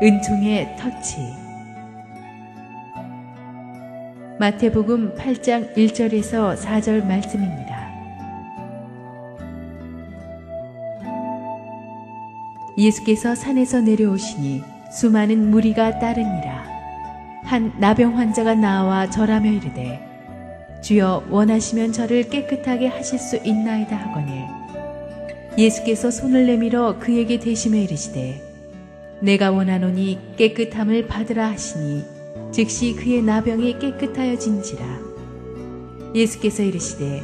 은총의 터치. 마태복음 8장 1절에서 4절 말씀입니다. 예수께서 산에서 내려오시니 수많은 무리가 따르니라. 한 나병 환자가 나와 절하며 이르되 주여 원하시면 저를 깨끗하게 하실 수 있나이다 하거늘 예수께서 손을 내밀어 그에게 대시며 이르시되 내가 원하노니 깨끗함을 받으라 하시니 즉시 그의 나병이 깨끗하여진지라. 예수께서 이르시되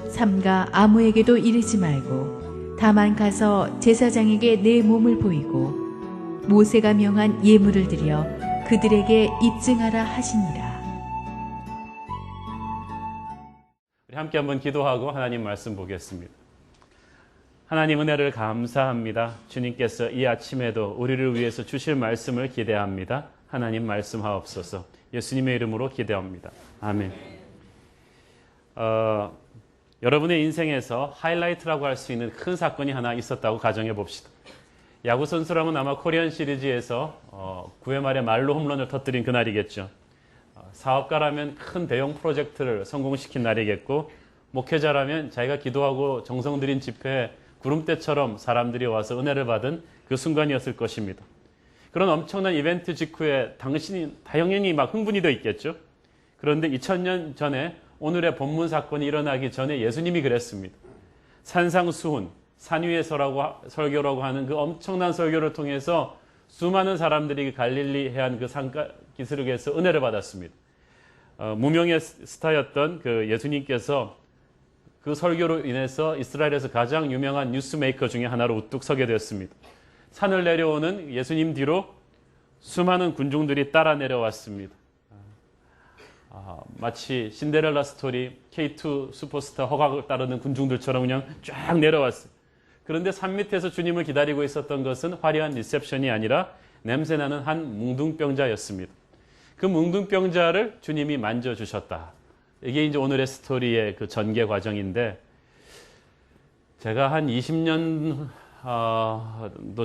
삼가 아무에게도 이르지 말고 다만 가서 제사장에게 내 몸을 보이고 모세가 명한 예물을 드려 그들에게 입증하라 하시니라. 우리 함께 한번 기도하고 하나님 말씀 보겠습니다. 하나님 은혜를 감사합니다. 주님께서 이 아침에도 우리를 위해서 주실 말씀을 기대합니다. 하나님 말씀하옵소서. 예수님의 이름으로 기대합니다. 아멘. 여러분의 인생에서 하이라이트라고 할 수 있는 큰 사건이 하나 있었다고 가정해 봅시다. 야구 선수라면 아마 코리안 시리즈에서 9회 말에 말로 홈런을 터뜨린 그날이겠죠. 사업가라면 큰 대형 프로젝트를 성공시킨 날이겠고, 목회자라면 자기가 기도하고 정성 들인 집회에 구름대처럼 사람들이 와서 은혜를 받은 그 순간이었을 것입니다. 그런 엄청난 이벤트 직후에 당신이 당연히 막 흥분이 되어 있겠죠. 그런데 2000년 전에 오늘의 본문 사건이 일어나기 전에 예수님이 그랬습니다. 산상수훈, 산 위에 설교라고 하는 그 엄청난 설교를 통해서 수많은 사람들이 갈릴리 해안 그 산가 기슭에서 은혜를 받았습니다. 무명의 스타였던 그 예수님께서 그 설교로 인해서 이스라엘에서 가장 유명한 뉴스메이커 중에 하나로 우뚝 서게 되었습니다. 산을 내려오는 예수님 뒤로 수많은 군중들이 따라 내려왔습니다. 마치 신데렐라 스토리 K2 슈퍼스타 허각을 따르는 군중들처럼 그냥 쫙 내려왔어요. 그런데 산 밑에서 주님을 기다리고 있었던 것은 화려한 리셉션이 아니라 냄새나는 한 뭉둥병자였습니다. 그 뭉둥병자를 주님이 만져주셨다. 이게 이제 오늘의 스토리의 그 전개 과정인데, 제가 한 20년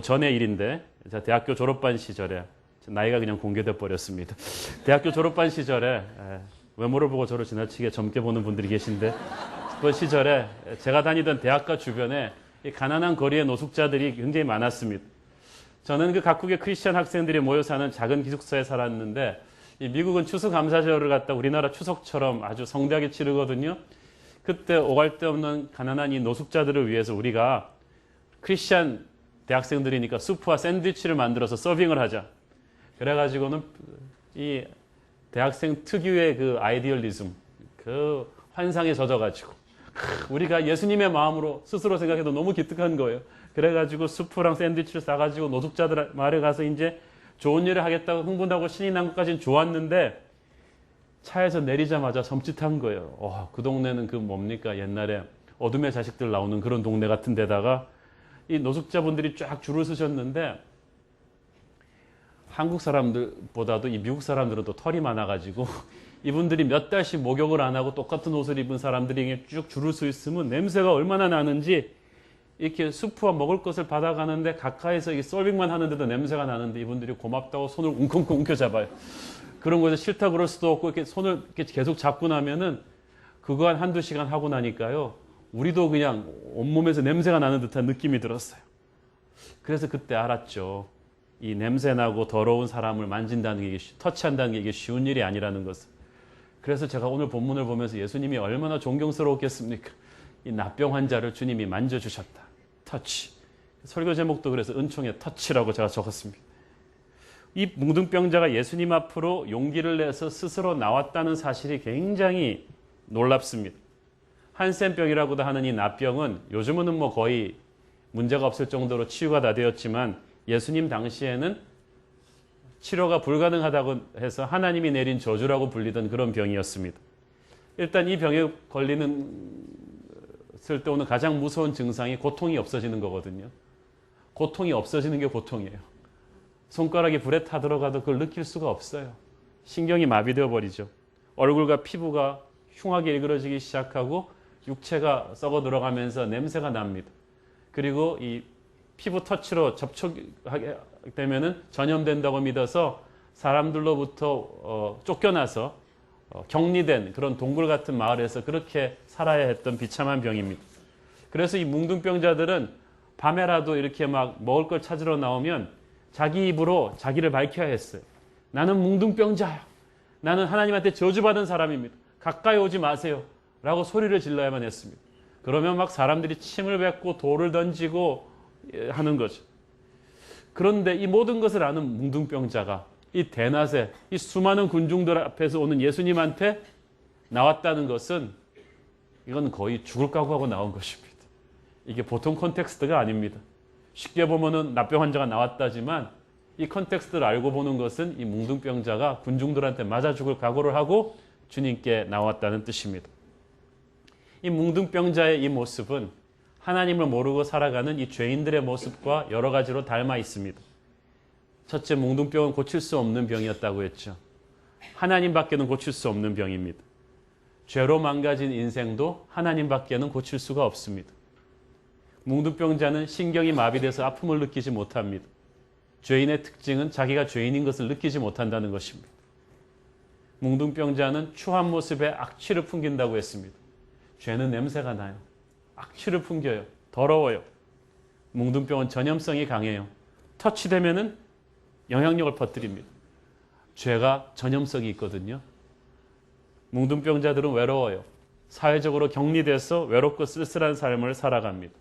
전의 일인데, 제가 대학교 졸업반 시절에, 나이가 그냥 공개돼 버렸습니다. 대학교 졸업반 시절에, 외모를 보고 저를 지나치게 젊게 보는 분들이 계신데, 그 시절에 제가 다니던 대학가 주변에 이 가난한 거리의 노숙자들이 굉장히 많았습니다. 저는 그 각국의 크리스천 학생들이 모여 사는 작은 기숙사에 살았는데, 이 미국은 추수감사절을 갖다 우리나라 추석처럼 아주 성대하게 치르거든요. 그때 오갈 데 없는 가난한 이 노숙자들을 위해서 우리가 크리스천 대학생들이니까 수프와 샌드위치를 만들어서 서빙을 하자. 그래가지고는 이 대학생 특유의 그 아이디얼리즘, 그 환상에 젖어가지고 우리가 예수님의 마음으로 스스로 생각해도 너무 기특한 거예요. 그래가지고 수프랑 샌드위치를 싸가지고 노숙자들 말에 가서 이제 좋은 일을 하겠다고 흥분하고 신이 난 것까지는 좋았는데, 차에서 내리자마자 섬찟한 거예요. 그 동네는 그 뭡니까? 옛날에 어둠의 자식들 나오는 그런 동네 같은 데다가 이 노숙자분들이 쫙 줄을 서셨는데, 한국 사람들보다도 이 미국 사람들은 또 털이 많아가지고 이분들이 몇 달씩 목욕을 안 하고 똑같은 옷을 입은 사람들이 쭉 줄을 서 있으면 냄새가 얼마나 나는지, 이렇게 수프와 먹을 것을 받아가는데 가까이서 이 서빙만 하는데도 냄새가 나는데 이분들이 고맙다고 손을 웅컹웅 움켜잡아요. 그런 거에서 싫다 그럴 수도 없고 이렇게 손을 이렇게 계속 잡고 나면은 그거 한 한두 시간 하고 나니까요, 우리도 그냥 온몸에서 냄새가 나는 듯한 느낌이 들었어요. 그래서 그때 알았죠. 이 냄새나고 더러운 사람을 만진다는 게, 터치한다는 게 이게 쉬운 일이 아니라는 것을. 그래서 제가 오늘 본문을 보면서 예수님이 얼마나 존경스러웠겠습니까? 이 나병 환자를 주님이 만져주셨다. 터치. 설교 제목도 그래서 은총의 터치라고 제가 적었습니다. 이 뭉둥병자가 예수님 앞으로 용기를 내서 스스로 나왔다는 사실이 굉장히 놀랍습니다. 한센병이라고도 하는 이 나병은 요즘은 뭐 거의 문제가 없을 정도로 치유가 다 되었지만, 예수님 당시에는 치료가 불가능하다고 해서 하나님이 내린 저주라고 불리던 그런 병이었습니다. 일단 이 병에 걸리는 때 오는 가장 무서운 증상이 고통이 없어지는 거거든요. 고통이 없어지는 게 고통이에요. 손가락이 불에 타 들어가도 그걸 느낄 수가 없어요. 신경이 마비되어 버리죠. 얼굴과 피부가 흉하게 일그러지기 시작하고 육체가 썩어 들어가면서 냄새가 납니다. 그리고 이 피부 터치로 접촉하게 되면은 전염된다고 믿어서 사람들로부터 쫓겨나서 격리된 그런 동굴 같은 마을에서 그렇게 살아야 했던 비참한 병입니다. 그래서 이 뭉둥병자들은 밤에라도 이렇게 막 먹을 걸 찾으러 나오면 자기 입으로 자기를 밝혀야 했어요. 나는 뭉둥병자야. 나는 하나님한테 저주받은 사람입니다. 가까이 오지 마세요. 라고 소리를 질러야만 했습니다. 그러면 막 사람들이 침을 뱉고 돌을 던지고 하는 거죠. 그런데 이 모든 것을 아는 뭉둥병자가 이 대낮에 이 수많은 군중들 앞에서 오는 예수님한테 나왔다는 것은 이건 거의 죽을 각오하고 나온 것입니다. 이게 보통 컨텍스트가 아닙니다. 쉽게 보면은 납병 환자가 나왔다지만 이 컨텍스트를 알고 보는 것은 이 뭉둥병자가 군중들한테 맞아 죽을 각오를 하고 주님께 나왔다는 뜻입니다. 이 뭉둥병자의 이 모습은 하나님을 모르고 살아가는 이 죄인들의 모습과 여러 가지로 닮아 있습니다. 첫째, 뭉둥병은 고칠 수 없는 병이었다고 했죠. 하나님밖에는 고칠 수 없는 병입니다. 죄로 망가진 인생도 하나님밖에는 고칠 수가 없습니다. 뭉둥병자는 신경이 마비돼서 아픔을 느끼지 못합니다. 죄인의 특징은 자기가 죄인인 것을 느끼지 못한다는 것입니다. 뭉둥병자는 추한 모습에 악취를 풍긴다고 했습니다. 죄는 냄새가 나요. 악취를 풍겨요. 더러워요. 뭉둥병은 전염성이 강해요. 터치되면은 영향력을 퍼뜨립니다. 죄가 전염성이 있거든요. 뭉둥병자들은 외로워요. 사회적으로 격리돼서 외롭고 쓸쓸한 삶을 살아갑니다.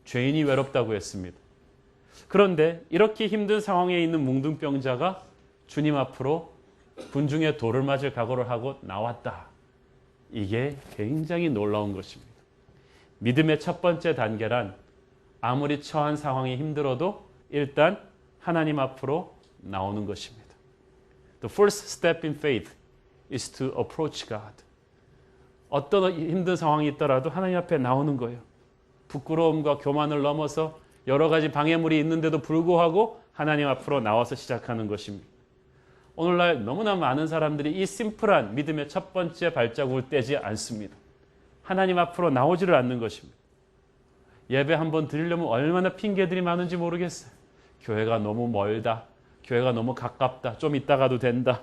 죄인이 외롭다고 했습니다. 그런데 이렇게 힘든 상황에 있는 뭉둥병자가 주님 앞으로 군중의 돌을 맞을 각오를 하고 나왔다. 이게 굉장히 놀라운 것입니다. 믿음의 첫 번째 단계란 아무리 처한 상황이 힘들어도 일단 하나님 앞으로 나오는 것입니다. The first step in faith is to approach God. 어떤 힘든 상황이 있더라도 하나님 앞에 나오는 거예요. 부끄러움과 교만을 넘어서 여러 가지 방해물이 있는데도 불구하고 하나님 앞으로 나와서 시작하는 것입니다. 오늘날 너무나 많은 사람들이 이 심플한 믿음의 첫 번째 발자국을 떼지 않습니다. 하나님 앞으로 나오지를 않는 것입니다. 예배 한번 드리려면 얼마나 핑계들이 많은지 모르겠어요. 교회가 너무 멀다. 교회가 너무 가깝다. 좀 이따 가도 된다.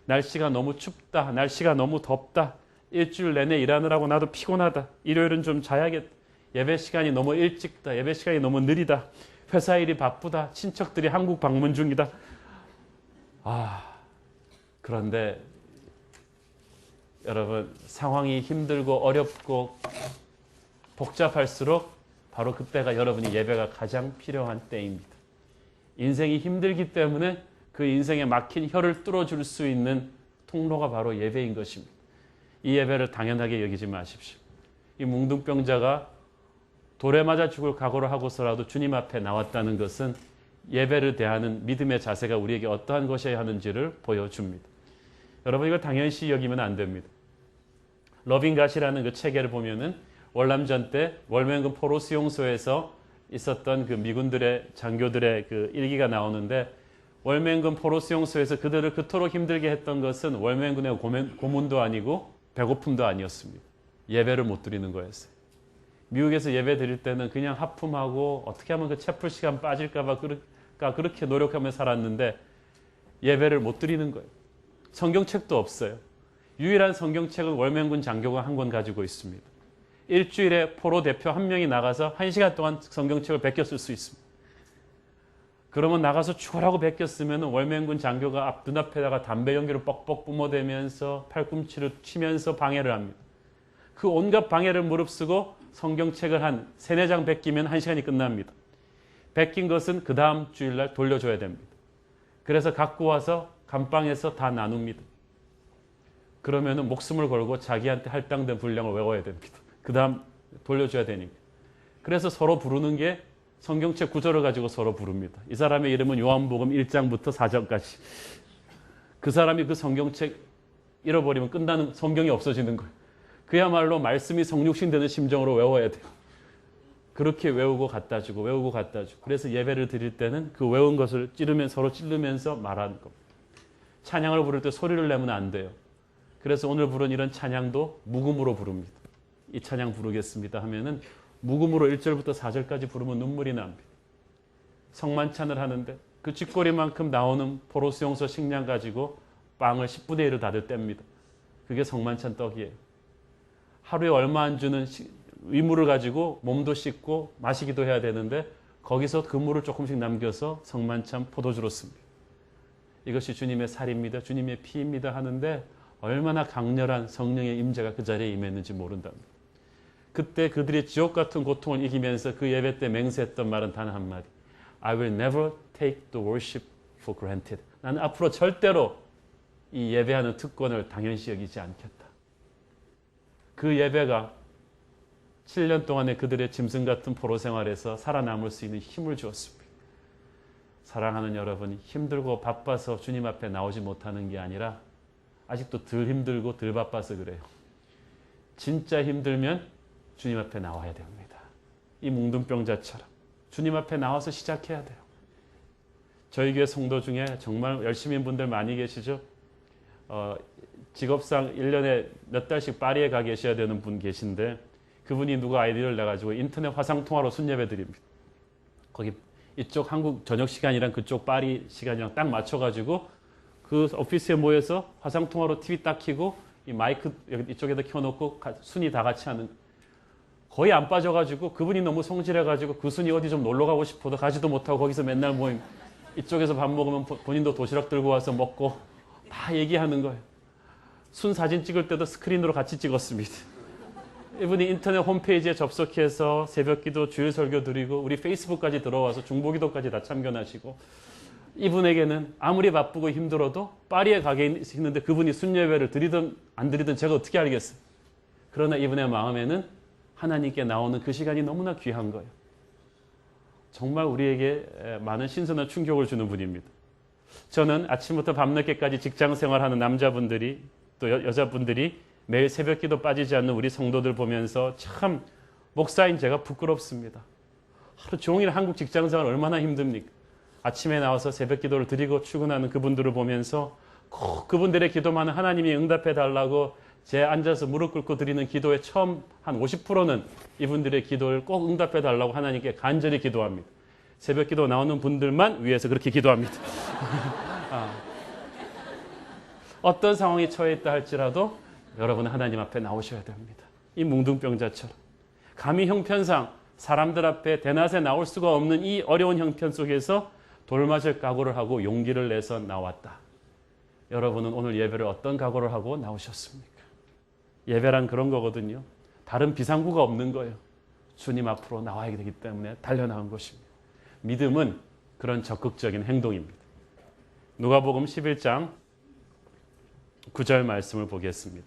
날씨가 너무 춥다. 날씨가 너무 덥다. 일주일 내내 일하느라고 나도 피곤하다. 일요일은 좀 자야겠다. 예배 시간이 너무 일찍다. 예배 시간이 너무 느리다. 회사 일이 바쁘다. 친척들이 한국 방문 중이다. 그런데 여러분, 상황이 힘들고 어렵고 복잡할수록 바로 그때가 여러분이 예배가 가장 필요한 때입니다. 인생이 힘들기 때문에 그 인생에 막힌 혀를 뚫어줄 수 있는 통로가 바로 예배인 것입니다. 이 예배를 당연하게 여기지 마십시오. 이 뭉둥병자가 돌에 맞아 죽을 각오를 하고서라도 주님 앞에 나왔다는 것은 예배를 대하는 믿음의 자세가 우리에게 어떠한 것이어야 하는지를 보여줍니다. 여러분, 이걸 당연시 여기면 안 됩니다. 러빙갓이라는 그 체계를 보면은 월남전 때 월맹군 포로 수용소에서 있었던 그 미군들의 장교들의 그 일기가 나오는데, 월맹군 포로 수용소에서 그들을 그토록 힘들게 했던 것은 월맹군의 고문도 아니고 배고픔도 아니었습니다. 예배를 못 드리는 거였어요. 미국에서 예배 드릴 때는 그냥 하품하고 어떻게 하면 그 채플 시간 빠질까 봐 그렇게 노력하며 살았는데 예배를 못 드리는 거예요. 성경책도 없어요. 유일한 성경책은 월맹군 장교가 한 권 가지고 있습니다. 일주일에 포로 대표 한 명이 나가서 1시간 동안 성경책을 베꼈을 수 있습니다. 그러면 나가서 죽으라고 베꼈으면 월맹군 장교가 눈앞에다가 담배 연기를 뻑뻑 뿜어대면서 팔꿈치를 치면서 방해를 합니다. 그 온갖 방해를 무릅쓰고 성경책을 한 3-4장 베끼면 1시간이 끝납니다. 베낀 것은 그 다음 주일날 돌려줘야 됩니다. 그래서 갖고 와서 감방에서 다 나눕니다. 그러면 목숨을 걸고 자기한테 할당된 분량을 외워야 됩니다. 그 다음 돌려줘야 되니까. 그래서 서로 부르는 게 성경책 구절을 가지고 서로 부릅니다. 이 사람의 이름은 요한복음 1장부터 4장까지. 그 사람이 그 성경책 잃어버리면 끝나는, 성경이 없어지는 거예요. 그야말로 말씀이 성육신되는 심정으로 외워야 돼요. 그렇게 외우고 갖다 주고 외우고 갖다 주고. 그래서 예배를 드릴 때는 그 외운 것을 서로 찌르면서 말하는 겁니다. 찬양을 부를 때 소리를 내면 안 돼요. 그래서 오늘 부른 이런 찬양도 묵음으로 부릅니다. 이 찬양 부르겠습니다 하면은 묵음으로 1절부터 4절까지 부르면 눈물이 납니다. 성만찬을 하는데 그 쥐꼬리만큼 나오는 포로 수용소 식량 가지고 빵을 10분의 1을 다들 뗍니다. 그게 성만찬 떡이에요. 하루에 얼마 안 주는 위물을 가지고 몸도 씻고 마시기도 해야 되는데 거기서 그 물을 조금씩 남겨서 성만찬 포도주로 씁니다. 이것이 주님의 살입니다. 주님의 피입니다 하는데 얼마나 강렬한 성령의 임재가 그 자리에 임했는지 모른답니다. 그때 그들이 지옥 같은 고통을 이기면서 그 예배 때 맹세했던 말은 단 한마디. I will never take the worship for granted. 나는 앞으로 절대로 이 예배하는 특권을 당연시 여기지 않겠다. 그 예배가 7년 동안의 그들의 짐승 같은 포로 생활에서 살아남을 수 있는 힘을 주었습니다. 사랑하는 여러분, 힘들고 바빠서 주님 앞에 나오지 못하는 게 아니라 아직도 덜 힘들고 덜 바빠서 그래요. 진짜 힘들면 주님 앞에 나와야 됩니다. 이 뭉둥병자처럼 주님 앞에 나와서 시작해야 돼요. 저희 교회 성도 중에 정말 열심히 분들 많이 계시죠? 직업상 1년에 몇 달씩 파리에 가 계셔야 되는 분 계신데 그분이 누가 아이디어를 내가지고 인터넷 화상통화로 순예배 드립니다. 거기 이쪽 한국 저녁 시간이랑 그쪽 파리 시간이랑 딱 맞춰가지고 그 오피스에 모여서 화상통화로 TV 딱 켜고 이 마이크 이쪽에다 켜놓고 순위 다 같이 하는 거의 안 빠져가지고 그분이 너무 성실해가지고 그 순위 어디 좀 놀러 가고 싶어도 가지도 못하고 거기서 맨날 모임 이쪽에서 밥 먹으면 본인도 도시락 들고 와서 먹고 다 얘기하는 거예요. 순 사진 찍을 때도 스크린으로 같이 찍었습니다. 이분이 인터넷 홈페이지에 접속해서 새벽기도 주일 설교 드리고 우리 페이스북까지 들어와서 중보기도까지 다 참견하시고 이분에게는 아무리 바쁘고 힘들어도 파리에 가 계시는데 그분이 순예배를 드리든 안 드리든 제가 어떻게 알겠어요. 그러나 이분의 마음에는 하나님께 나오는 그 시간이 너무나 귀한 거예요. 정말 우리에게 많은 신선한 충격을 주는 분입니다. 저는 아침부터 밤늦게까지 직장 생활하는 남자분들이 또 여자분들이 매일 새벽기도 빠지지 않는 우리 성도들 보면서 참 목사인 제가 부끄럽습니다. 하루 종일 한국 직장생활 얼마나 힘듭니까? 아침에 나와서 새벽기도를 드리고 출근하는 그분들을 보면서 꼭 그분들의 기도만 하나님이 응답해 달라고 제 앉아서 무릎 꿇고 드리는 기도의 처음 한 50%는 이분들의 기도를 꼭 응답해 달라고 하나님께 간절히 기도합니다. 새벽기도 나오는 분들만 위해서 그렇게 기도합니다. 어떤 상황에 처해 있다 할지라도 여러분은 하나님 앞에 나오셔야 됩니다. 이 뭉둥병자처럼 감히 형편상 사람들 앞에 대낮에 나올 수가 없는 이 어려운 형편 속에서 돌맞을 각오를 하고 용기를 내서 나왔다. 여러분은 오늘 예배를 어떤 각오를 하고 나오셨습니까? 예배란 그런 거거든요. 다른 비상구가 없는 거예요. 주님 앞으로 나와야 되기 때문에 달려나온 것입니다. 믿음은 그런 적극적인 행동입니다. 누가복음 11장 9절 말씀을 보겠습니다.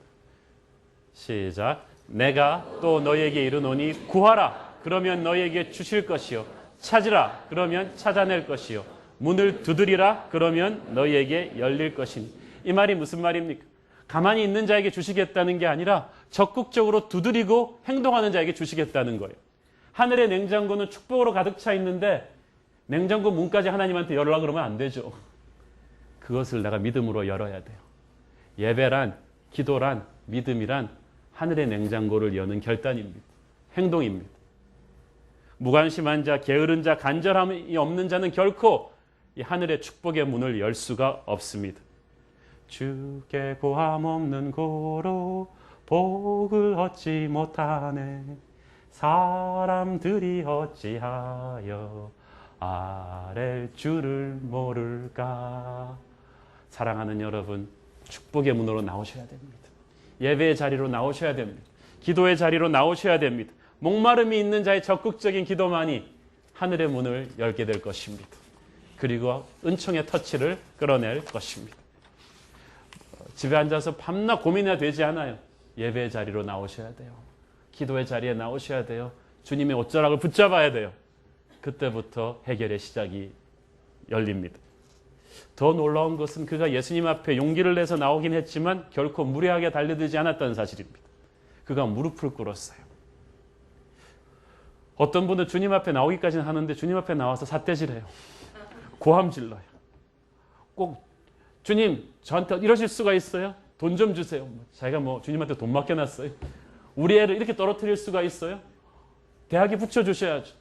시작. 내가 또 너희에게 이르노니 구하라 그러면 너희에게 주실 것이요 찾으라 그러면 찾아낼 것이요 문을 두드리라 그러면 너희에게 열릴 것이니. 이 말이 무슨 말입니까? 가만히 있는 자에게 주시겠다는 게 아니라 적극적으로 두드리고 행동하는 자에게 주시겠다는 거예요. 하늘의 냉장고는 축복으로 가득 차 있는데 냉장고 문까지 하나님한테 열으라 그러면 안 되죠. 그것을 내가 믿음으로 열어야 돼요. 예배란, 기도란, 믿음이란 하늘의 냉장고를 여는 결단입니다. 행동입니다. 무관심한 자, 게으른 자, 간절함이 없는 자는 결코 이 하늘의 축복의 문을 열 수가 없습니다. 주께 고함 없는 고로 복을 얻지 못하네. 사람들이 어찌하여 아랠 줄을 모를까. 사랑하는 여러분, 축복의 문으로 나오셔야 됩니다. 예배의 자리로 나오셔야 됩니다. 기도의 자리로 나오셔야 됩니다. 목마름이 있는 자의 적극적인 기도만이 하늘의 문을 열게 될 것입니다. 그리고 은총의 터치를 끌어낼 것입니다. 집에 앉아서 밤낮 고민해야 되지 않아요. 예배의 자리로 나오셔야 돼요. 기도의 자리에 나오셔야 돼요. 주님의 옷자락을 붙잡아야 돼요. 그때부터 해결의 시작이 열립니다. 더 놀라운 것은 그가 예수님 앞에 용기를 내서 나오긴 했지만 결코 무례하게 달려들지 않았다는 사실입니다. 그가 무릎을 꿇었어요. 어떤 분은 주님 앞에 나오기까지는 하는데 주님 앞에 나와서 삿대질해요. 고함 질러요. 꼭 주님 저한테 이러실 수가 있어요? 돈 좀 주세요. 자기가 주님한테 돈 맡겨놨어요. 우리 애를 이렇게 떨어뜨릴 수가 있어요? 대학에 붙여주셔야죠.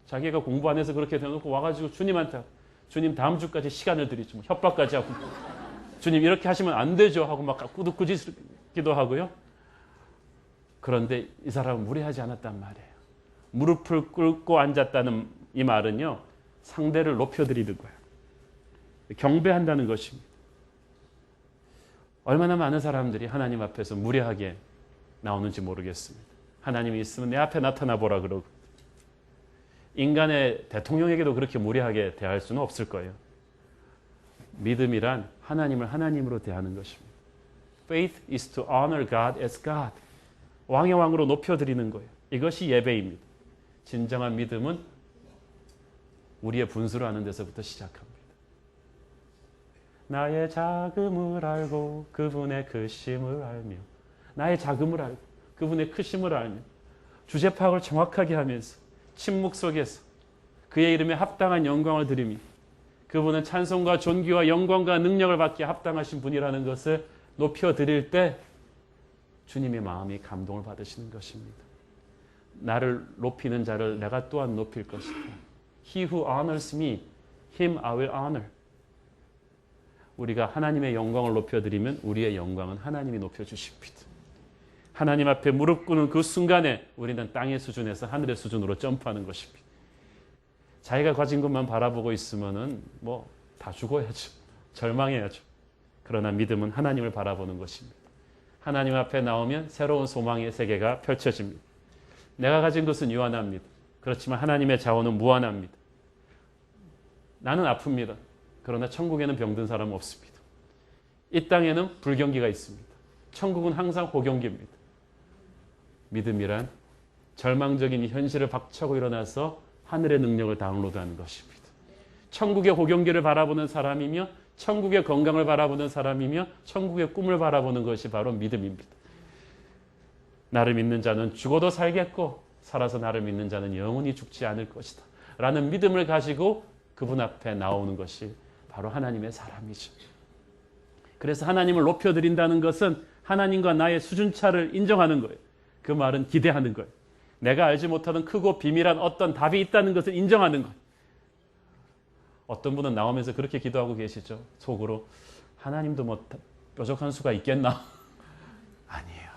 자기가 공부 안 해서 그렇게 대놓고 와가지고 주님한테 주님 다음 주까지 시간을 드리죠. 뭐 협박까지 하고 주님 이렇게 하시면 안 되죠 하고 막 꾸짖기도 하고요. 그런데 이 사람은 무례하지 않았단 말이에요. 무릎을 꿇고 앉았다는 이 말은요. 상대를 높여드리는 거예요. 경배한다는 것입니다. 얼마나 많은 사람들이 하나님 앞에서 무례하게 나오는지 모르겠습니다. 하나님이 있으면 내 앞에 나타나 보라 그러고 인간의 대통령에게도 그렇게 무례하게 대할 수는 없을 거예요. 믿음이란 하나님을 하나님으로 대하는 것입니다. Faith is to honor God as God. 왕의 왕으로 높여드리는 거예요. 이것이 예배입니다. 진정한 믿음은 우리의 분수를 아는 데서부터 시작합니다. 나의 작음을 알고 그분의 크심을 알며 나의 작음을 알고 그분의 크심을 알며 주제 파악을 정확하게 하면서 침묵 속에서 그의 이름에 합당한 영광을 드리며 그분은 찬송과 존귀와 영광과 능력을 받기에 합당하신 분이라는 것을 높여드릴 때 주님의 마음이 감동을 받으시는 것입니다. 나를 높이는 자를 내가 또한 높일 것이다. He who honors me, him I will honor. 우리가 하나님의 영광을 높여드리면 우리의 영광은 하나님이 높여주십니다. 하나님 앞에 무릎 꿇는 그 순간에 우리는 땅의 수준에서 하늘의 수준으로 점프하는 것입니다. 자기가 가진 것만 바라보고 있으면은 뭐 다 죽어야죠. 절망해야죠. 그러나 믿음은 하나님을 바라보는 것입니다. 하나님 앞에 나오면 새로운 소망의 세계가 펼쳐집니다. 내가 가진 것은 유한합니다. 그렇지만 하나님의 자원은 무한합니다. 나는 아픕니다. 그러나 천국에는 병든 사람은 없습니다. 이 땅에는 불경기가 있습니다. 천국은 항상 호경기입니다. 믿음이란 절망적인 현실을 박차고 일어나서 하늘의 능력을 다운로드하는 것입니다. 천국의 호경기를 바라보는 사람이며 천국의 건강을 바라보는 사람이며 천국의 꿈을 바라보는 것이 바로 믿음입니다. 나를 믿는 자는 죽어도 살겠고 살아서 나를 믿는 자는 영원히 죽지 않을 것이다. 라는 믿음을 가지고 그분 앞에 나오는 것이 바로 하나님의 사람이죠. 그래서 하나님을 높여드린다는 것은 하나님과 나의 수준차를 인정하는 거예요. 그 말은 기대하는 거예요. 내가 알지 못하던 크고 비밀한 어떤 답이 있다는 것을 인정하는 거예요. 어떤 분은 나오면서 그렇게 기도하고 계시죠. 속으로 하나님도 뭐 뾰족한 수가 있겠나? 아니에요.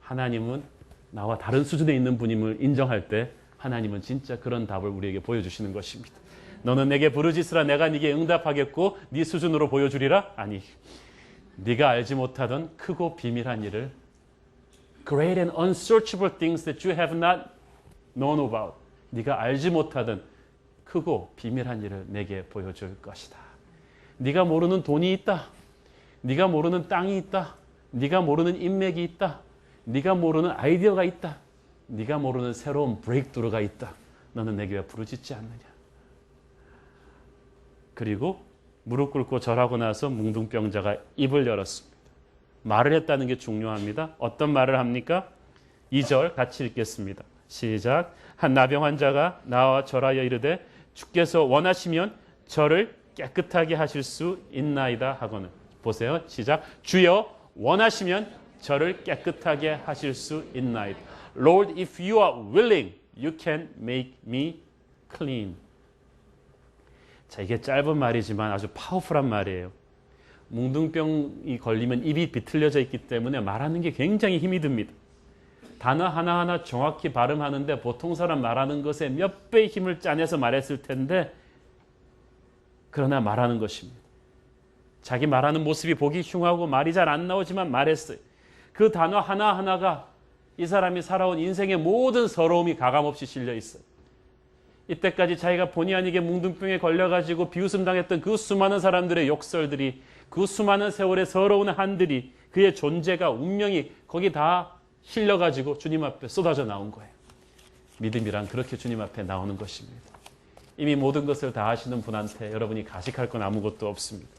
하나님은 나와 다른 수준에 있는 분임을 인정할 때 하나님은 진짜 그런 답을 우리에게 보여주시는 것입니다. 너는 내게 부르짖으라 내가 네게 응답하겠고 네 수준으로 보여주리라? 아니, 네가 알지 못하던 크고 비밀한 일을 great and unsearchable things that you have not known about 네가 알지 못하던 크고 비밀한 일을 내게 보여줄 것이다. 네가 모르는 돈이 있다. 네가 모르는 땅이 있다. 네가 모르는 인맥이 있다. 네가 모르는 아이디어가 있다. 네가 모르는 새로운 브레이크드루가 있다. 너는 내게 왜 부르짖지 않느냐. 그리고 무릎 꿇고 절하고 나서 뭉둥병자가 입을 열었습니다. 말을 했다는 게 중요합니다. 어떤 말을 합니까? 2절 같이 읽겠습니다. 시작. 한 나병 환자가 나와 절하여 이르되 주께서 원하시면 저를 깨끗하게 하실 수 있나이다 하거늘. 보세요. 시작. 주여 원하시면 저를 깨끗하게 하실 수 있나이다. Lord, if you are willing, you can make me clean. 자, 이게 짧은 말이지만 아주 파워풀한 말이에요. 뭉둥병이 걸리면 입이 비틀려져 있기 때문에 말하는 게 굉장히 힘이 듭니다. 단어 하나하나 정확히 발음하는데 보통 사람 말하는 것에 몇 배의 힘을 짜내서 말했을 텐데 그러나 말하는 것입니다. 자기 말하는 모습이 보기 흉하고 말이 잘 안 나오지만 말했어요. 그 단어 하나하나가 이 사람이 살아온 인생의 모든 서러움이 가감없이 실려 있어요. 이때까지 자기가 본의 아니게 뭉둥병에 걸려가지고 비웃음 당했던 그 수많은 사람들의 욕설들이 그 수많은 세월의 서러운 한들이 그의 존재가 운명이 거기 다 실려가지고 주님 앞에 쏟아져 나온 거예요. 믿음이란 그렇게 주님 앞에 나오는 것입니다. 이미 모든 것을 다 하시는 분한테 여러분이 가식할 건 아무것도 없습니다.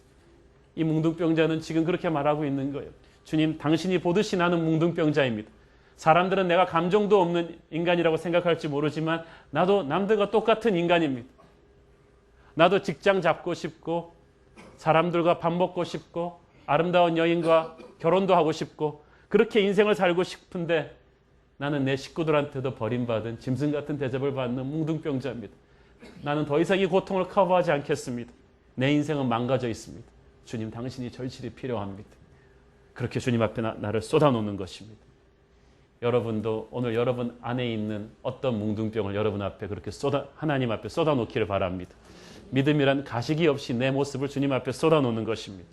이 뭉둥병자는 지금 그렇게 말하고 있는 거예요. 주님, 당신이 보듯이 나는 뭉둥병자입니다. 사람들은 내가 감정도 없는 인간이라고 생각할지 모르지만 나도 남들과 똑같은 인간입니다. 나도 직장 잡고 싶고 사람들과 밥 먹고 싶고 아름다운 여인과 결혼도 하고 싶고 그렇게 인생을 살고 싶은데 나는 내 식구들한테도 버림받은 짐승 같은 대접을 받는 뭉둥병자입니다. 나는 더 이상 이 고통을 커버하지 않겠습니다. 내 인생은 망가져 있습니다. 주님, 당신이 절실히 필요합니다. 그렇게 주님 앞에 나를 쏟아놓는 것입니다. 여러분도 오늘 여러분 안에 있는 어떤 뭉둥병을 여러분 앞에 그렇게 하나님 앞에 쏟아놓기를 바랍니다. 믿음이란 가식이 없이 내 모습을 주님 앞에 쏟아놓는 것입니다.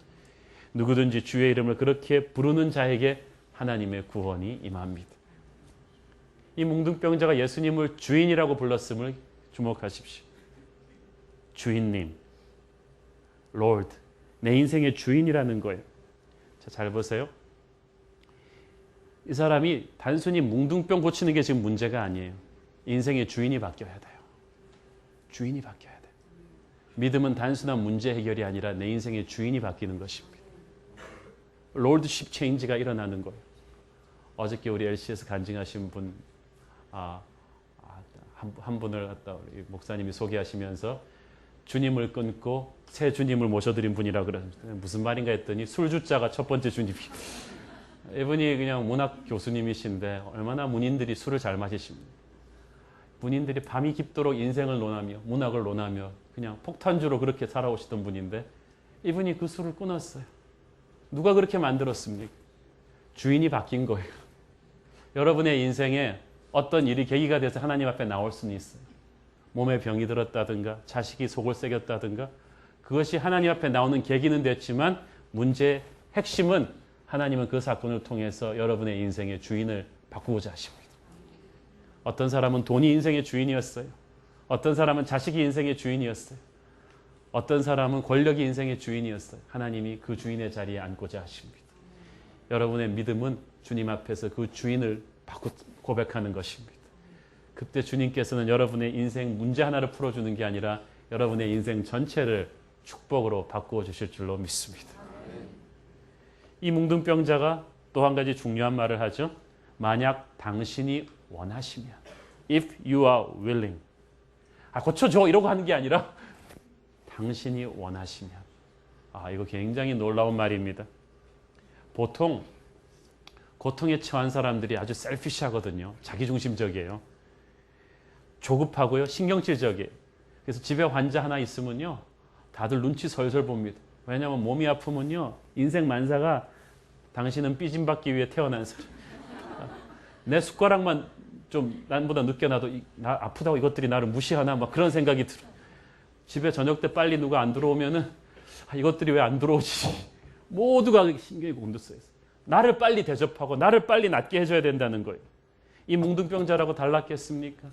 누구든지 주의 이름을 그렇게 부르는 자에게 하나님의 구원이 임합니다. 이 뭉둥병자가 예수님을 주인이라고 불렀음을 주목하십시오. 주인님, Lord, 내 인생의 주인이라는 거예요. 자, 잘 보세요. 이 사람이 단순히 뭉둥병 고치는 게 지금 문제가 아니에요. 인생의 주인이 바뀌어야 돼요. 주인이 바뀌어야 돼요. 믿음은 단순한 문제 해결이 아니라 내 인생의 주인이 바뀌는 것입니다. 롤드십 체인지가 일어나는 거예요. 어저께 우리 LC에서 간증하신 분, 한 분을 우리 목사님이 소개하시면서 주님을 끊고 새 주님을 모셔드린 분이라 그러는데 무슨 말인가 했더니 술주자가 첫 번째 주님이. 이분이 그냥 문학 교수님이신데 얼마나 문인들이 술을 잘 마시십니까? 문인들이 밤이 깊도록 인생을 논하며 문학을 논하며 그냥 폭탄주로 그렇게 살아오시던 분인데 이분이 그 술을 끊었어요. 누가 그렇게 만들었습니까? 주인이 바뀐 거예요. 여러분의 인생에 어떤 일이 계기가 돼서 하나님 앞에 나올 수는 있어요. 몸에 병이 들었다든가 자식이 속을 새겼다든가 그것이 하나님 앞에 나오는 계기는 됐지만 문제의 핵심은 하나님은 그 사건을 통해서 여러분의 인생의 주인을 바꾸고자 하십니다. 어떤 사람은 돈이 인생의 주인이었어요. 어떤 사람은 자식이 인생의 주인이었어요. 어떤 사람은 권력이 인생의 주인이었어요. 하나님이 그 주인의 자리에 앉고자 하십니다. 여러분의 믿음은 주님 앞에서 그 주인을 고백하는 것입니다. 그때 주님께서는 여러분의 인생 문제 하나를 풀어주는 게 아니라 여러분의 인생 전체를 축복으로 바꾸어 주실 줄로 믿습니다. 이 뭉둥병자가 또 한 가지 중요한 말을 하죠. 만약 당신이 원하시면, if you are willing. 고쳐줘 이러고 하는 게 아니라 당신이 원하시면. 이거 굉장히 놀라운 말입니다. 보통 고통에 처한 사람들이 아주 셀피시하거든요. 자기중심적이에요. 조급하고요. 신경질적이에요. 그래서 집에 환자 하나 있으면요. 다들 눈치 설설 봅니다. 왜냐하면 몸이 아프면요. 인생 만사가 당신은 삐짐받기 위해 태어난 사람. 내 숟가락만 좀 남보다 늦게 나도 나 아프다고 이것들이 나를 무시하나 막 그런 생각이 들어. 집에 저녁 때 빨리 누가 안 들어오면은 이것들이 왜 안 들어오지? 모두가 신경이 곤두서있어. 나를 빨리 대접하고 나를 빨리 낫게 해줘야 된다는 거예요. 이 뭉둥병자라고 달랐겠습니까?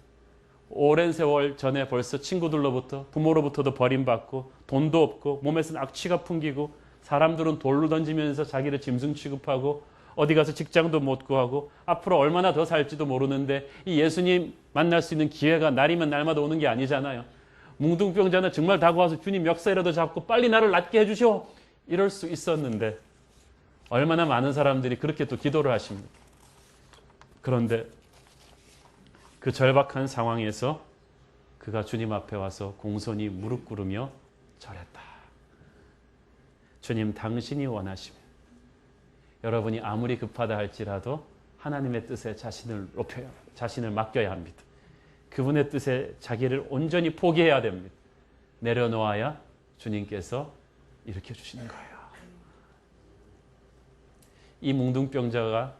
오랜 세월 전에 벌써 친구들로부터 부모로부터도 버림받고 돈도 없고 몸에서는 악취가 풍기고 사람들은 돌로 던지면서 자기를 짐승 취급하고 어디 가서 직장도 못 구하고 앞으로 얼마나 더 살지도 모르는데 이 예수님 만날 수 있는 기회가 날이면 날마다 오는 게 아니잖아요. 뭉둥병자는 정말 다가와서 주님 역사이라도 잡고 빨리 나를 낫게 해주시오 이럴 수 있었는데 얼마나 많은 사람들이 그렇게 또 기도를 하십니까? 그런데 그 절박한 상황에서 그가 주님 앞에 와서 공손히 무릎 꿇으며 절했다. 주님, 당신이 원하시면 여러분이 아무리 급하다 할지라도 하나님의 뜻에 자신을 높여야, 자신을 맡겨야 합니다. 그분의 뜻에 자기를 온전히 포기해야 됩니다. 내려놓아야 주님께서 일으켜 주시는 거예요. 이 뭉둥병자가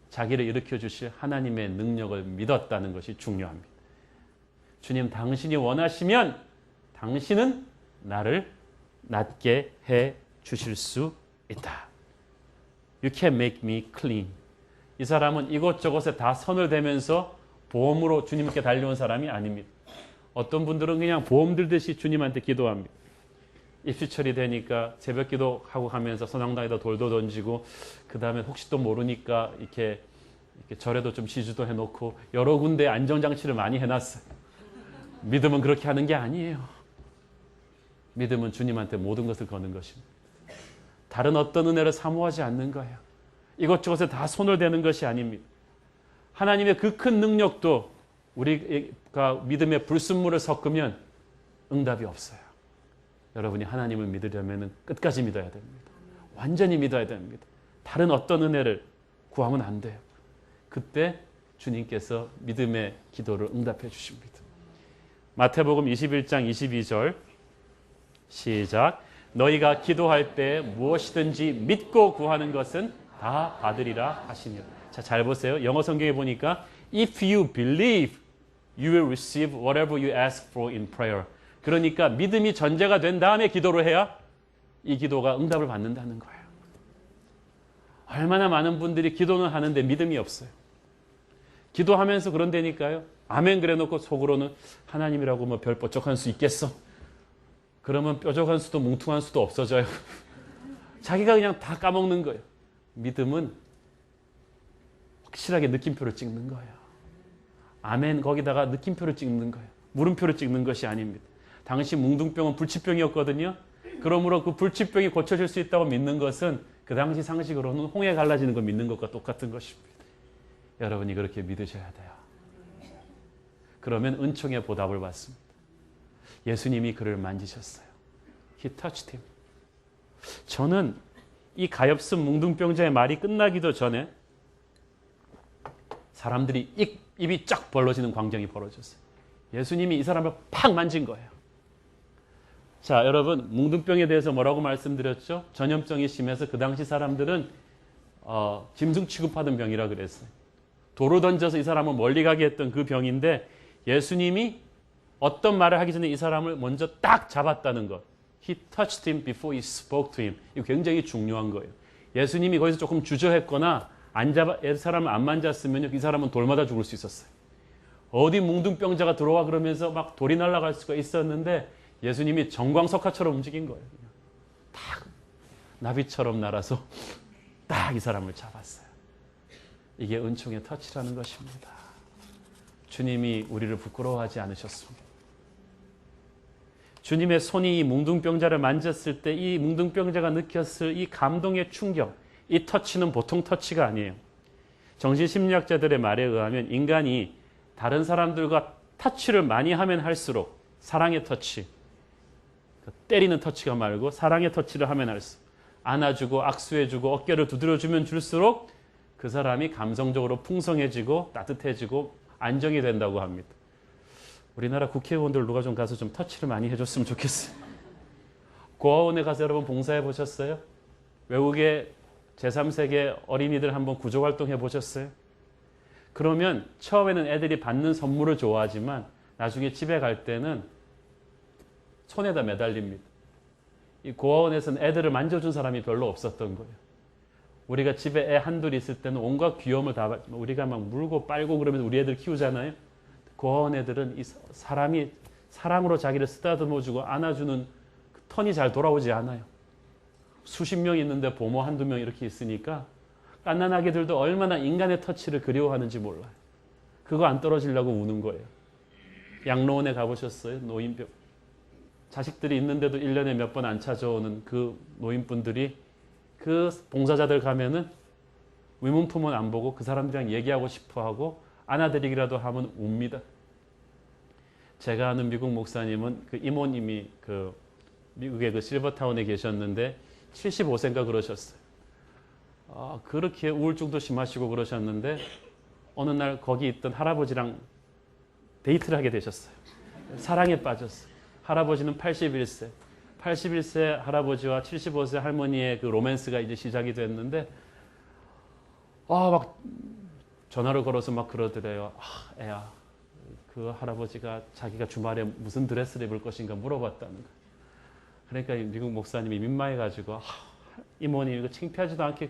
자기를 일으켜 주실 하나님의 능력을 믿었다는 것이 중요합니다. 주님, 당신이 원하시면 당신은 나를 낫게 해 주실 수 있다. You can make me clean. 이 사람은 이곳저곳에 다 선을 대면서 보험으로 주님께 달려온 사람이 아닙니다. 어떤 분들은 그냥 보험 들듯이 주님한테 기도합니다. 입시철이 되니까 새벽 기도하고 가면서 선앙당에다 돌도 던지고 그 다음에 혹시 또 모르니까 이렇게 절에도 좀 시주도 해놓고 여러 군데 안전장치를 많이 해놨어요. 믿음은 그렇게 하는 게 아니에요. 믿음은 주님한테 모든 것을 거는 것입니다. 다른 어떤 은혜를 사모하지 않는 거예요. 이것저것에 다 손을 대는 것이 아닙니다. 하나님의 그 큰 능력도 우리가 믿음의 불순물을 섞으면 응답이 없어요. 여러분이 하나님을 믿으려면 끝까지 믿어야 됩니다. 완전히 믿어야 됩니다. 다른 어떤 은혜를 구하면 안 돼요. 그때 주님께서 믿음의 기도를 응답해 주십니다. 마태복음 21장 22절 시작. 너희가 기도할 때 무엇이든지 믿고 구하는 것은 다 받으리라 하시니라. 자, 잘 보세요. 영어 성경에 보니까 If you believe, you will receive whatever you ask for in prayer. 그러니까 믿음이 전제가 된 다음에 기도를 해야 이 기도가 응답을 받는다는 거예요. 얼마나 많은 분들이 기도는 하는데 믿음이 없어요. 기도하면서 그런다니까요. 아멘 그래놓고 속으로는 하나님이라고 뭐 별 뾰족한 수 있겠어? 그러면 뾰족한 수도 뭉퉁한 수도 없어져요. 자기가 그냥 다 까먹는 거예요. 믿음은 확실하게 느낌표를 찍는 거예요. 아멘 거기다가 느낌표를 찍는 거예요. 물음표를 찍는 것이 아닙니다. 당시 뭉둥병은 불치병이었거든요. 그러므로 그 불치병이 고쳐질 수 있다고 믿는 것은 그 당시 상식으로는 홍해 갈라지는 거 믿는 것과 똑같은 것입니다. 여러분이 그렇게 믿으셔야 돼요. 그러면 은총의 보답을 받습니다. 예수님이 그를 만지셨어요. He touched him. 저는 이 가엾은 뭉둥병자의 말이 끝나기도 전에 사람들이 입이 쫙 벌어지는 광경이 벌어졌어요. 예수님이 이 사람을 팍 만진 거예요. 자, 여러분 뭉둥병에 대해서 뭐라고 말씀드렸죠? 전염성이 심해서 그 당시 사람들은 짐승 취급하던 병이라 그랬어요. 돌을 던져서 이 사람을 멀리 가게 했던 그 병인데 예수님이 어떤 말을 하기 전에 이 사람을 먼저 딱 잡았다는 것. He touched him before he spoke to him. 이거 굉장히 중요한 거예요. 예수님이 거기서 조금 주저했거나 이 사람을 안 만졌으면 이 사람은 돌 맞아 죽을 수 있었어요. 어디 뭉둥병자가 들어와 그러면서 막 돌이 날아갈 수가 있었는데 예수님이 정광석화처럼 움직인 거예요. 그냥 딱 나비처럼 날아서 딱 이 사람을 잡았어요. 이게 은총의 터치라는 것입니다. 주님이 우리를 부끄러워하지 않으셨습니다. 주님의 손이 이 뭉둥병자를 만졌을 때 이 뭉둥병자가 느꼈을 이 감동의 충격, 이 터치는 보통 터치가 아니에요. 정신심리학자들의 말에 의하면 인간이 다른 사람들과 터치를 많이 하면 할수록 사랑의 터치, 때리는 터치가 말고 사랑의 터치를 하면 할수록 안아주고 악수해주고 어깨를 두드려주면 줄수록 그 사람이 감성적으로 풍성해지고 따뜻해지고 안정이 된다고 합니다. 우리나라 국회의원들 누가 좀 가서 좀 터치를 많이 해줬으면 좋겠어요. 고아원에 가서 여러분 봉사해 보셨어요? 외국의 제3세계 어린이들 한번 구조활동 해보셨어요? 그러면 처음에는 애들이 받는 선물을 좋아하지만 나중에 집에 갈 때는 손에다 매달립니다. 이 고아원에서는 애들을 만져준 사람이 별로 없었던 거예요. 우리가 집에 애 한둘 있을 때는 온갖 귀여움을 다 우리가 막 물고 빨고 그러면서 우리 애들 키우잖아요. 고아원 애들은 이 사람이 사랑으로 자기를 쓰다듬어주고 안아주는 그 턴이 잘 돌아오지 않아요. 수십 명 있는데 보모 한두 명 이렇게 있으니까 갓난아기들도 얼마나 인간의 터치를 그리워하는지 몰라요. 그거 안 떨어지려고 우는 거예요. 양로원에 가보셨어요? 노인병. 자식들이 있는데도 1년에 몇 번 안 찾아오는 그 노인분들이 그 봉사자들 가면은 위문품은 안 보고 그 사람들이랑 얘기하고 싶어 하고 안아드리기라도 하면 웁니다. 제가 아는 미국 목사님은 그 이모님이 그 미국의 그 실버타운에 계셨는데 75세인가 그러셨어요. 그렇게 우울증도 심하시고 그러셨는데 어느 날 거기 있던 할아버지랑 데이트를 하게 되셨어요. 사랑에 빠졌어요. 할아버지는 81세. 81세 할아버지와 75세 할머니의 그 로맨스가 이제 시작이 됐는데 막 전화를 걸어서 막 그러더래요. 애야, 그 할아버지가 자기가 주말에 무슨 드레스를 입을 것인가 물어봤다는 거예요. 그러니까 미국 목사님이 민망해가지고 이모님 이거 창피하지도 않게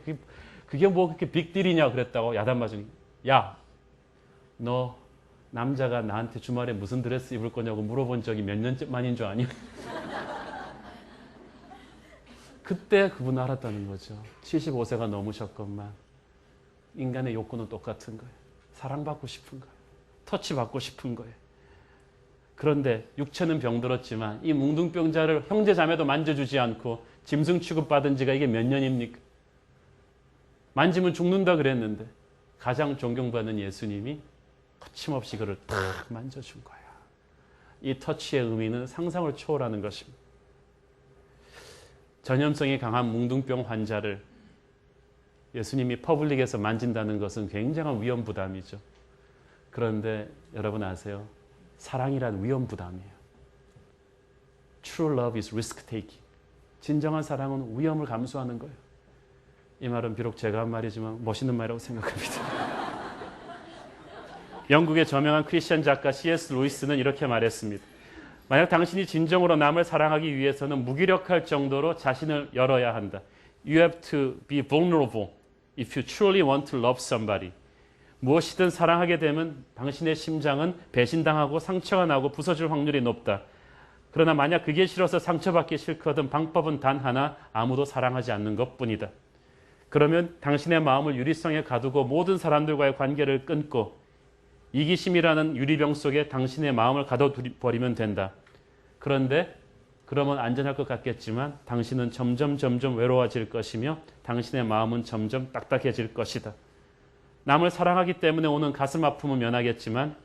그게 뭐 그렇게 빅딜이냐 그랬다고 야단 맞으니 야, 너 남자가 나한테 주말에 무슨 드레스 입을 거냐고 물어본 적이 몇 년 만인 줄 아니? 그때 그분 알았다는 거죠. 75세가 넘으셨건만 인간의 욕구는 똑같은 거예요. 사랑받고 싶은 거예요. 터치받고 싶은 거예요. 그런데 육체는 병들었지만 이 뭉둥병자를 형제 자매도 만져주지 않고 짐승 취급받은 지가 이게 몇 년입니까? 만지면 죽는다 그랬는데 가장 존경받는 예수님이 거침없이 그를 탁 만져준 거야. 이 터치의 의미는 상상을 초월하는 것입니다. 전염성이 강한 뭉둥병 환자를 예수님이 퍼블릭에서 만진다는 것은 굉장한 위험 부담이죠. 그런데 여러분 아세요? 사랑이란 위험 부담이에요. True love is risk taking. 진정한 사랑은 위험을 감수하는 거예요. 이 말은 비록 제가 한 말이지만 멋있는 말이라고 생각합니다. 영국의 저명한 크리스천 작가 C.S. 루이스는 이렇게 말했습니다. 만약 당신이 진정으로 남을 사랑하기 위해서는 무기력할 정도로 자신을 열어야 한다. You have to be vulnerable if you truly want to love somebody. 무엇이든 사랑하게 되면 당신의 심장은 배신당하고 상처가 나고 부서질 확률이 높다. 그러나 만약 그게 싫어서 상처받기 싫거든 방법은 단 하나, 아무도 사랑하지 않는 것뿐이다. 그러면 당신의 마음을 유리성에 가두고 모든 사람들과의 관계를 끊고 이기심이라는 유리병 속에 당신의 마음을 가둬버리면 된다. 그런데 그러면 안전할 것 같겠지만 당신은 점점 외로워질 것이며 당신의 마음은 점점 딱딱해질 것이다. 남을 사랑하기 때문에 오는 가슴 아픔은 면하겠지만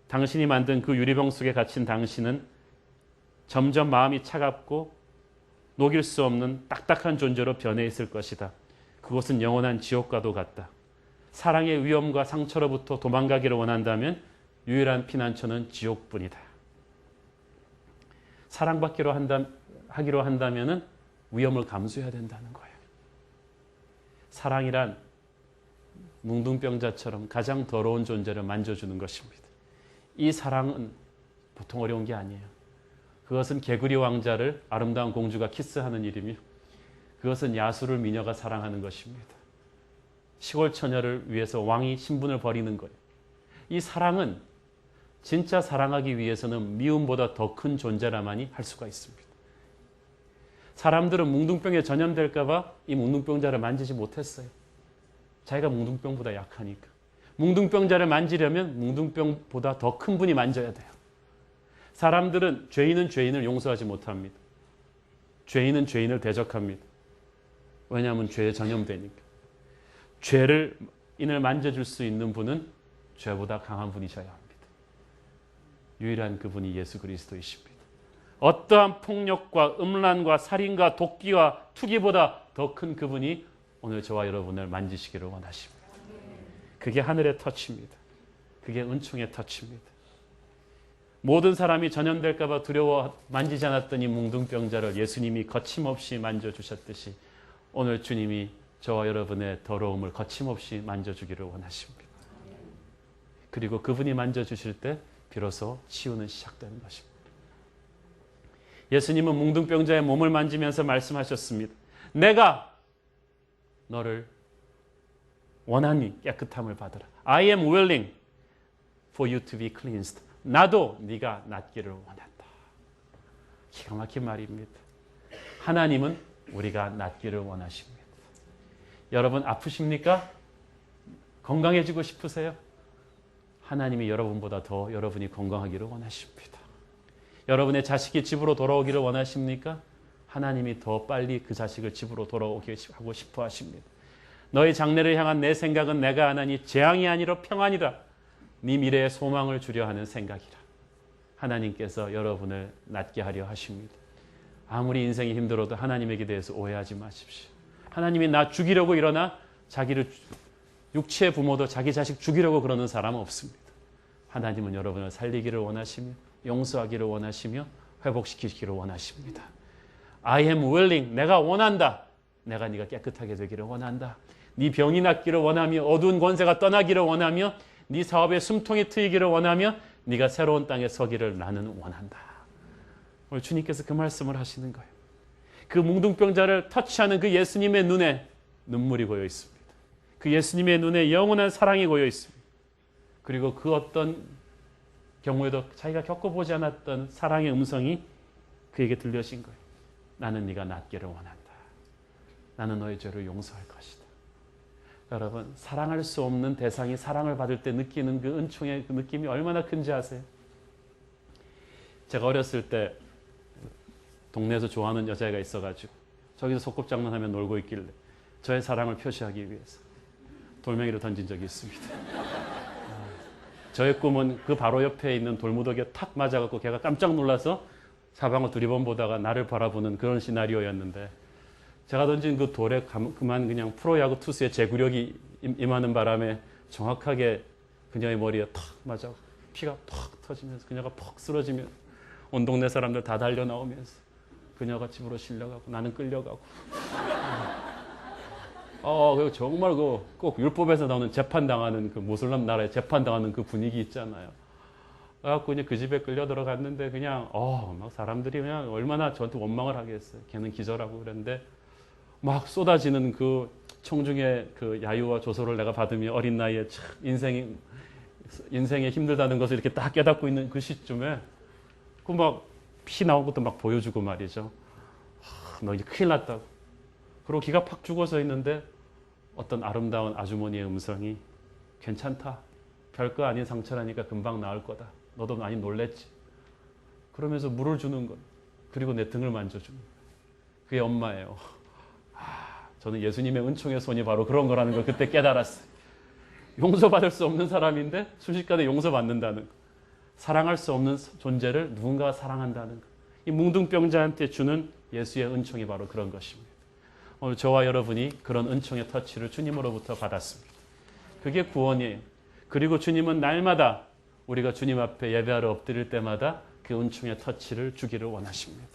당신이 만든 그 유리병 속에 갇힌 당신은 점점 마음이 차갑고 녹일 수 없는 딱딱한 존재로 변해 있을 것이다. 그것은 영원한 지옥과도 같다. 사랑의 위험과 상처로부터 도망가기를 원한다면 유일한 피난처는 지옥뿐이다. 사랑받기로 하기로 한다면 위험을 감수해야 된다는 거예요. 사랑이란 뭉둥병자처럼 가장 더러운 존재를 만져주는 것입니다. 이 사랑은 보통 어려운 게 아니에요. 그것은 개구리 왕자를 아름다운 공주가 키스하는 일이며 그것은 야수를 미녀가 사랑하는 것입니다. 시골 처녀를 위해서 왕이 신분을 버리는 거예요. 이 사랑은 진짜 사랑하기 위해서는 미움보다 더 큰 존재라만이 할 수가 있습니다. 사람들은 뭉둥병에 전염될까 봐 이 뭉둥병자를 만지지 못했어요. 자기가 뭉둥병보다 약하니까. 뭉둥병자를 만지려면 뭉둥병보다 더 큰 분이 만져야 돼요. 사람들은 죄인은 죄인을 용서하지 못합니다. 죄인은 죄인을 대적합니다. 왜냐하면 죄에 전염되니까. 죄인을 만져줄 수 있는 분은 죄보다 강한 분이셔야 합니다. 유일한 그분이 예수 그리스도이십니다. 어떠한 폭력과 음란과 살인과 도끼와 투기보다 더 큰 그분이 오늘 저와 여러분을 만지시기를 원하십니다. 그게 하늘의 터치입니다. 그게 은총의 터치입니다. 모든 사람이 전염될까 봐 두려워 만지지 않았던 이 뭉둥병자를 예수님이 거침없이 만져주셨듯이 오늘 주님이 저와 여러분의 더러움을 거침없이 만져주기를 원하십니다. 그리고 그분이 만져주실 때 비로소 치유는 시작되는 것입니다. 예수님은 뭉둥병자의 몸을 만지면서 말씀하셨습니다. 내가 너를 원하니 깨끗함을 받으라. I am willing for you to be cleansed. 나도 네가 낫기를 원한다. 기가 막힌 말입니다. 하나님은 우리가 낫기를 원하십니다. 여러분 아프십니까? 건강해지고 싶으세요? 하나님이 여러분보다 더 여러분이 건강하기를 원하십니다. 여러분의 자식이 집으로 돌아오기를 원하십니까? 하나님이 더 빨리 그 자식을 집으로 돌아오게 하고 싶어 하십니다. 너희 장래를 향한 내 생각은 내가 하나니 재앙이 아니라 평안이라. 네 미래에 소망을 주려 하는 생각이라. 하나님께서 여러분을 낫게 하려 하십니다. 아무리 인생이 힘들어도 하나님에게 대해서 오해하지 마십시오. 하나님이 나 죽이려고 일어나 자기를 육체의 부모도 자기 자식 죽이려고 그러는 사람은 없습니다. 하나님은 여러분을 살리기를 원하시며 용서하기를 원하시며 회복시키기를 원하십니다. I am willing. 내가 원한다. 내가 네가 깨끗하게 되기를 원한다. 네 병이 낫기를 원하며 어두운 권세가 떠나기를 원하며 네 사업에 숨통이 트이기를 원하며 네가 새로운 땅에 서기를 나는 원한다. 오늘 주님께서 그 말씀을 하시는 거예요. 그 뭉둥병자를 터치하는 그 예수님의 눈에 눈물이 고여 있습니다. 그 예수님의 눈에 영원한 사랑이 고여 있습니다. 그리고 그 어떤 경우에도 자기가 겪어보지 않았던 사랑의 음성이 그에게 들려진 거예요. 나는 네가 낫기를 원한다. 나는 너의 죄를 용서할 것이다. 여러분, 사랑할 수 없는 대상이 사랑을 받을 때 느끼는 그 은총의 그 느낌이 얼마나 큰지 아세요? 제가 어렸을 때 동네에서 좋아하는 여자애가 있어가지고 저기서 소꿉장난하며 놀고 있길래 저의 사랑을 표시하기 위해서 돌멩이를 던진 적이 있습니다. 저의 꿈은 그 바로 옆에 있는 돌무더기에 탁 맞아갖고 걔가 깜짝 놀라서 사방을 두리번 보다가 나를 바라보는 그런 시나리오였는데 제가 던진 그 돌에 그만 그냥 프로야구 투수의 제구력이 임하는 바람에 정확하게 그녀의 머리에 탁 맞아 피가 퍽 터지면서 그녀가 퍽 쓰러지면 온 동네 사람들 다 달려 나오면서 그녀가 집으로 실려가고 나는 끌려가고. 그리고 정말 꼭 율법에서 나오는 재판당하는 그 모슬람 나라에 재판당하는 그 분위기 있잖아요. 그래갖고 그냥 그 집에 끌려 들어갔는데 그냥 막 사람들이 그냥 얼마나 저한테 원망을 하겠어요. 걔는 기절하고 그랬는데 막 쏟아지는 그 청중의 그 야유와 조소를 내가 받으며 어린 나이에 참 인생에 힘들다는 것을 이렇게 딱 깨닫고 있는 그 시점에 그 막 피 나온 것도 막 보여주고 말이죠. 너 이제 큰일 났다고. 그리고 기가 팍 죽어서 있는데 어떤 아름다운 아주머니의 음성이 괜찮다. 별거 아닌 상처라니까 금방 나을 거다. 너도 많이 놀랬지. 그러면서 물을 주는 것. 그리고 내 등을 만져주는 것. 그게 엄마예요. 저는 예수님의 은총의 손이 바로 그런 거라는 걸 그때 깨달았어요. 용서받을 수 없는 사람인데 순식간에 용서받는다는 것. 사랑할 수 없는 존재를 누군가가 사랑한다는 것. 이 뭉둥병자한테 주는 예수의 은총이 바로 그런 것입니다. 오늘 저와 여러분이 그런 은총의 터치를 주님으로부터 받았습니다. 그게 구원이에요. 그리고 주님은 날마다 우리가 주님 앞에 예배하러 엎드릴 때마다 그 은총의 터치를 주기를 원하십니다.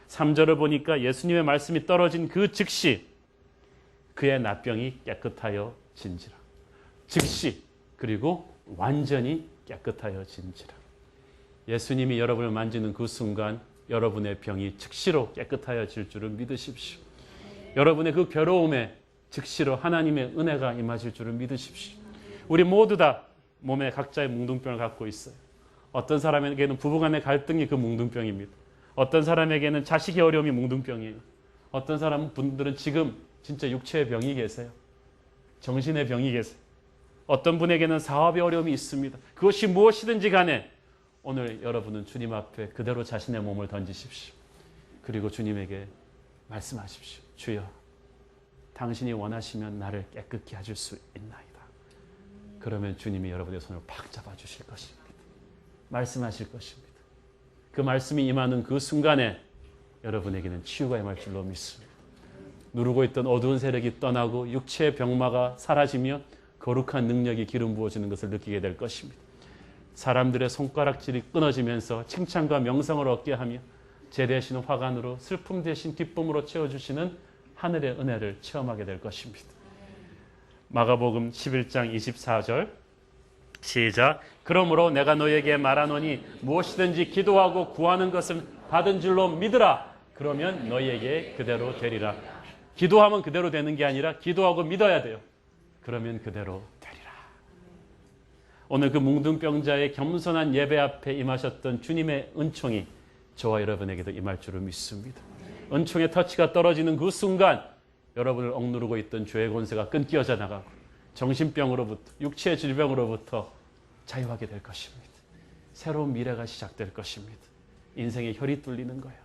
3절을 보니까 예수님의 말씀이 떨어진 그 즉시 그의 나병이 깨끗하여 진지라. 즉시 그리고 완전히 깨끗하여 진지라. 예수님이 여러분을 만지는 그 순간 여러분의 병이 즉시로 깨끗하여질 줄을 믿으십시오. 여러분의 그 괴로움에 즉시로 하나님의 은혜가 임하실 줄을 믿으십시오. 우리 모두 다 몸에 각자의 뭉둥병을 갖고 있어요. 어떤 사람에게는 부부간의 갈등이 그 뭉둥병입니다. 어떤 사람에게는 자식의 어려움이 뭉둥병이에요. 어떤 분들은 지금 진짜 육체의 병이 계세요. 정신의 병이 계세요. 어떤 분에게는 사업의 어려움이 있습니다. 그것이 무엇이든지 간에 오늘 여러분은 주님 앞에 그대로 자신의 몸을 던지십시오. 그리고 주님에게 말씀하십시오. 주여, 당신이 원하시면 나를 깨끗게 해줄 수 있나이다. 그러면 주님이 여러분의 손을 팍 잡아주실 것입니다. 말씀하실 것입니다. 그 말씀이 임하는 그 순간에 여러분에게는 치유가 임할 줄로 믿습니다. 누르고 있던 어두운 세력이 떠나고 육체의 병마가 사라지며 거룩한 능력이 기름 부어지는 것을 느끼게 될 것입니다. 사람들의 손가락질이 끊어지면서 칭찬과 명성을 얻게 하며 제 대신 화관으로 슬픔 대신 기쁨으로 채워주시는 하늘의 은혜를 체험하게 될 것입니다. 마가복음 11장 24절 시작. 그러므로 내가 너에게 말하노니 무엇이든지 기도하고 구하는 것은 받은 줄로 믿으라. 그러면 너희에게 그대로 되리라. 기도하면 그대로 되는 게 아니라 기도하고 믿어야 돼요. 그러면 그대로 되리라. 오늘 그 뭉둥병자의 겸손한 예배 앞에 임하셨던 주님의 은총이 저와 여러분에게도 임할 줄을 믿습니다. 은총의 터치가 떨어지는 그 순간 여러분을 억누르고 있던 죄의 권세가 끊겨져 나가고 정신병으로부터 육체의 질병으로부터 자유하게 될 것입니다. 새로운 미래가 시작될 것입니다. 인생의 혈이 뚫리는 거예요.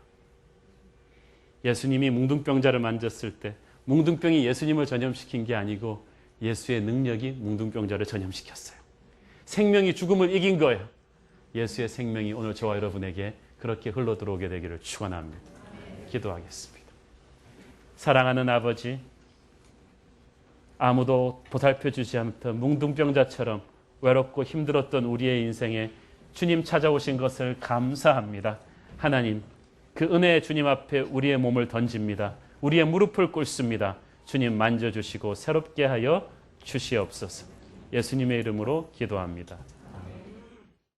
예수님이 뭉둥병자를 만졌을 때 뭉둥병이 예수님을 전염시킨 게 아니고 예수의 능력이 뭉둥병자를 전염시켰어요. 생명이 죽음을 이긴 거예요. 예수의 생명이 오늘 저와 여러분에게 그렇게 흘러들어오게 되기를 축원합니다. 기도하겠습니다. 사랑하는 아버지, 아무도 보살펴주지 않던 뭉둥병자처럼 외롭고 힘들었던 우리의 인생에 주님 찾아오신 것을 감사합니다. 하나님, 그 은혜의 주님 앞에 우리의 몸을 던집니다. 우리의 무릎을 꿇습니다. 주님 만져주시고 새롭게 하여 주시옵소서. 예수님의 이름으로 기도합니다.